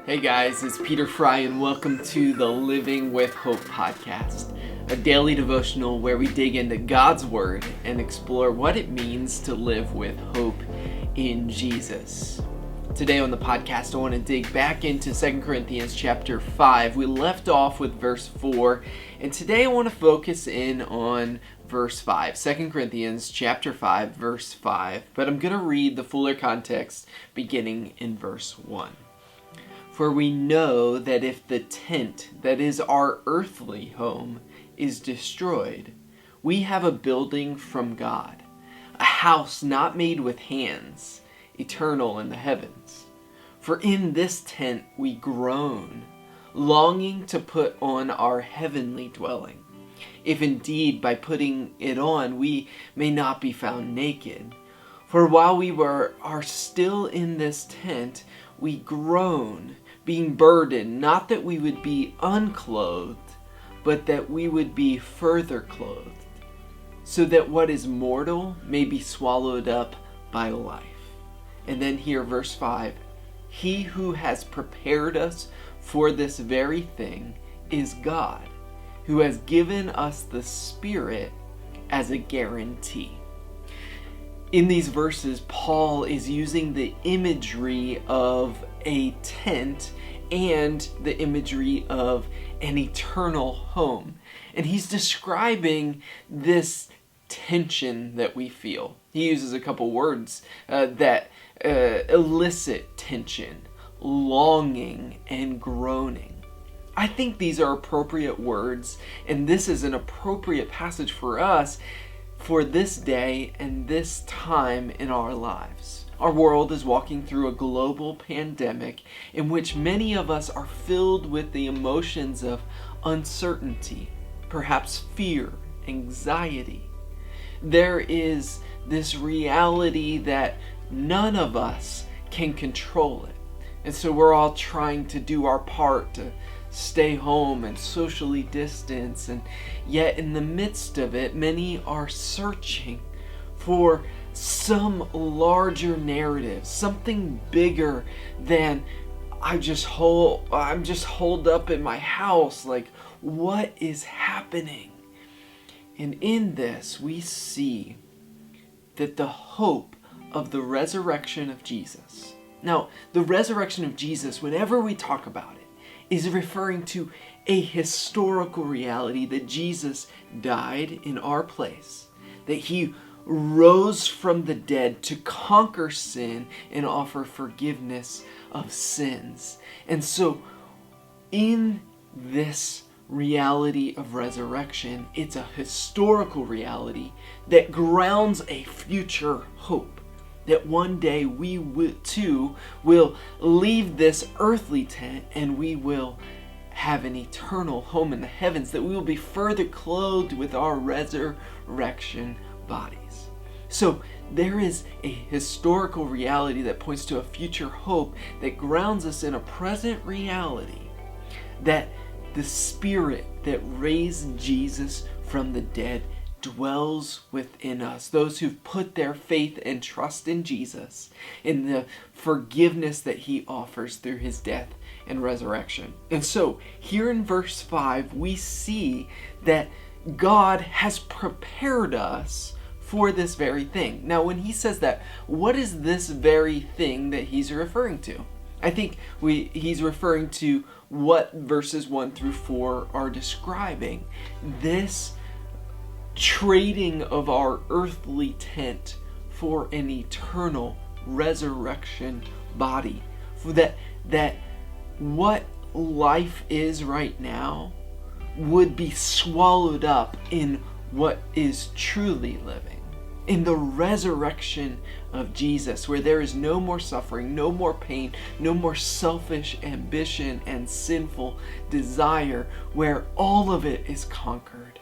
Hey guys, it's Peter Frey and welcome to the Living with Hope podcast, a daily devotional where we dig into God's Word and explore what it means to live with hope in Jesus. Today on the podcast, I want to dig back into 2 Corinthians chapter 5. We left off with verse 4, and today I want to focus in on verse 5. 2 Corinthians chapter 5, verse 5. But I'm going to read the fuller context beginning in verse 1. For we know that if the tent, that is our earthly home, is destroyed, we have a building from God, a house not made with hands, eternal in the heavens. For in this tent we groan, longing to put on our heavenly dwelling, if indeed by putting it on we may not be found naked. For while we are still in this tent, we groan, being burdened, not that we would be unclothed, but that we would be further clothed, so that what is mortal may be swallowed up by life. And then here, verse 5, He who has prepared us for this very thing is God, who has given us the Spirit as a guarantee. In these verses, Paul is using the imagery of a tent and the imagery of an eternal home. And he's describing this tension that we feel. He uses a couple words that elicit tension, longing, and groaning. I think these are appropriate words, and this is an appropriate passage for us for this day and this time in our lives. Our world is walking through a global pandemic in which many of us are filled with the emotions of uncertainty, perhaps fear, anxiety. There is this reality that none of us can control it. And so we're all trying to do our part to stay home and socially distance, and yet in the midst of it, many are searching for some larger narrative, something bigger than I'm just holed up in my house. Like, what is happening? And in this, we see that the hope of the resurrection of Jesus. Now, the resurrection of Jesus, whenever we talk about it, is referring to a historical reality that Jesus died in our place, that He rose from the dead to conquer sin and offer forgiveness of sins. And so, in this reality of resurrection, it's a historical reality that grounds a future hope. That one day we too will leave this earthly tent and we will have an eternal home in the heavens, that we will be further clothed with our resurrection bodies. So there is a historical reality that points to a future hope that grounds us in a present reality, that the Spirit that raised Jesus from the dead dwells within us, those who've put their faith and trust in Jesus, in the forgiveness that He offers through His death and resurrection. And so here in verse 5, we see that God has prepared us for this very thing. Now, when he says that, what is this very thing that he's referring to? I think he's referring to what verses 1 through 4 are describing. This trading of our earthly tent for an eternal resurrection body. For that what life is right now would be swallowed up in what is truly living, in the resurrection of Jesus, where there is no more suffering, no more pain, no more selfish ambition and sinful desire, where all of it is conquered.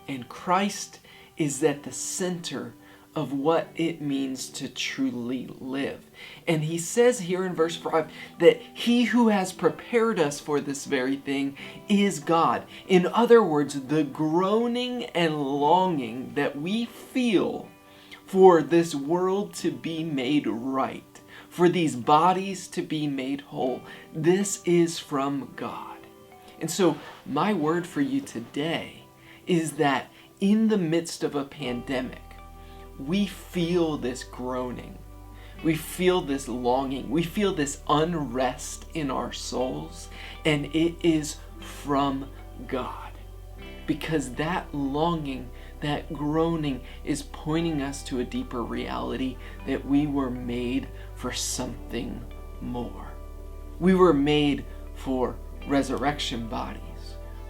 And Christ is at the center of what it means to truly live. And he says here in verse 5 that he who has prepared us for this very thing is God. In other words, the groaning and longing that we feel for this world to be made right, for these bodies to be made whole. This is from God. And so my word for you today is that in the midst of a pandemic, we feel this groaning. We feel this longing. We feel this unrest in our souls, and it is from God. Because that longing, that groaning is pointing us to a deeper reality that we were made for something more. We were made for resurrection bodies.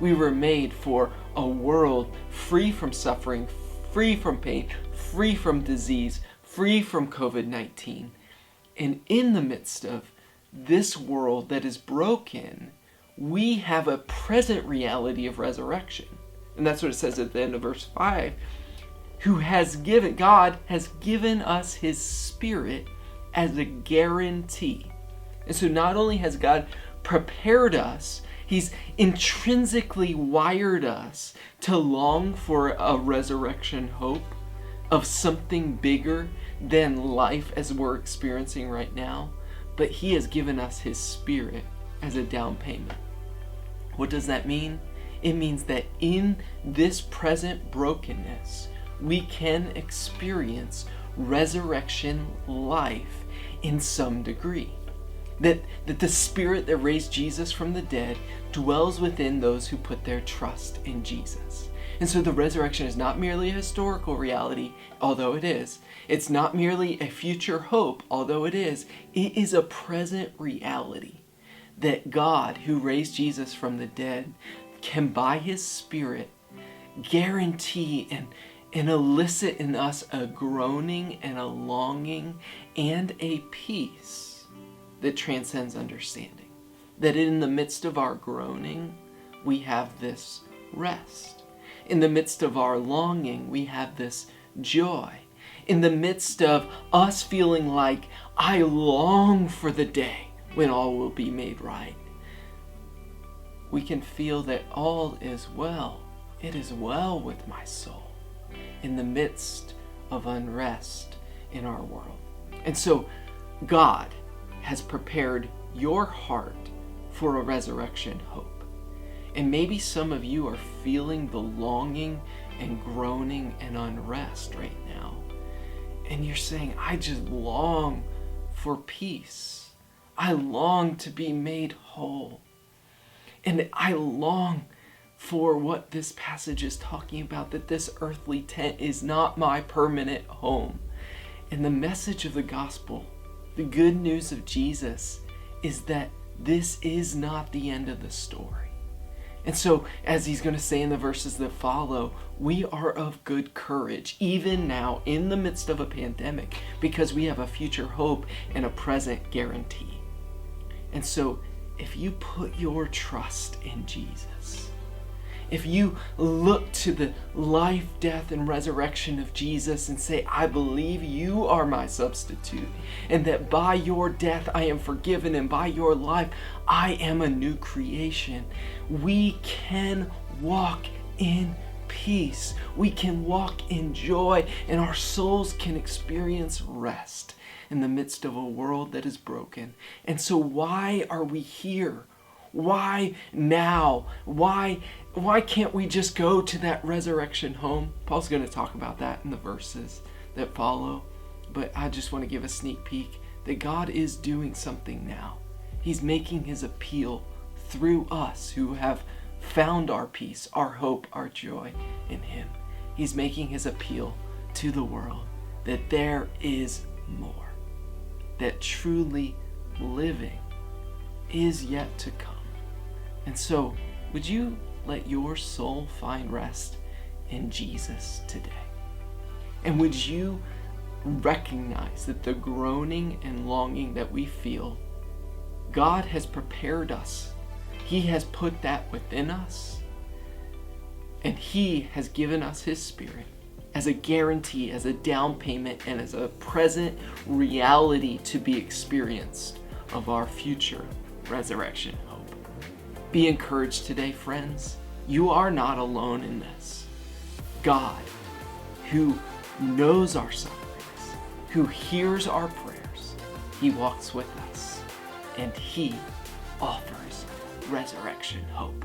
We were made for a world free from suffering, free from pain, free from disease, free from COVID-19. And in the midst of this world that is broken, we have a present reality of resurrection. And that's what it says at the end of verse 5. God has given us his Spirit as a guarantee. And so not only has God prepared us, he's intrinsically wired us to long for a resurrection hope of something bigger than life as we're experiencing right now. But he has given us his Spirit as a down payment. What does that mean? It means that in this present brokenness, we can experience resurrection life in some degree. That the Spirit that raised Jesus from the dead dwells within those who put their trust in Jesus. And so the resurrection is not merely a historical reality, although it is. It's not merely a future hope, although it is. It is a present reality that God, who raised Jesus from the dead, can by his Spirit guarantee and elicit in us a groaning and a longing and a peace that transcends understanding. That in the midst of our groaning, we have this rest. In the midst of our longing, we have this joy. In the midst of us feeling like, I long for the day when all will be made right, we can feel that all is well. It is well with my soul in the midst of unrest in our world. And so God has prepared your heart for a resurrection hope. And maybe some of you are feeling the longing and groaning and unrest right now. And you're saying, I just long for peace. I long to be made whole. And I long for what this passage is talking about, that this earthly tent is not my permanent home. And the message of the gospel, the good news of Jesus, is that this is not the end of the story. And so, as he's going to say in the verses that follow, we are of good courage, even now in the midst of a pandemic, because we have a future hope and a present guarantee. And so, if you put your trust in Jesus, if you look to the life, death, and resurrection of Jesus and say, I believe you are my substitute, and that by your death I am forgiven, and by your life I am a new creation, we can walk in peace. We can walk in joy, and our souls can experience rest in the midst of a world that is broken. And so why are we here? Why now? Why can't we just go to that resurrection home? Paul's going to talk about that in the verses that follow. But I just want to give a sneak peek that God is doing something now. He's making his appeal through us who have found our peace, our hope, our joy in him. He's making his appeal to the world that there is more. That truly living is yet to come. And so, would you let your soul find rest in Jesus today? And would you recognize that the groaning and longing that we feel, God has prepared us. He has put that within us. And he has given us his Spirit as a guarantee, as a down payment, and as a present reality to be experienced of our future resurrection hope. Be encouraged today, friends. You are not alone in this. God, who knows our sufferings, who hears our prayers, He walks with us, and He offers resurrection hope.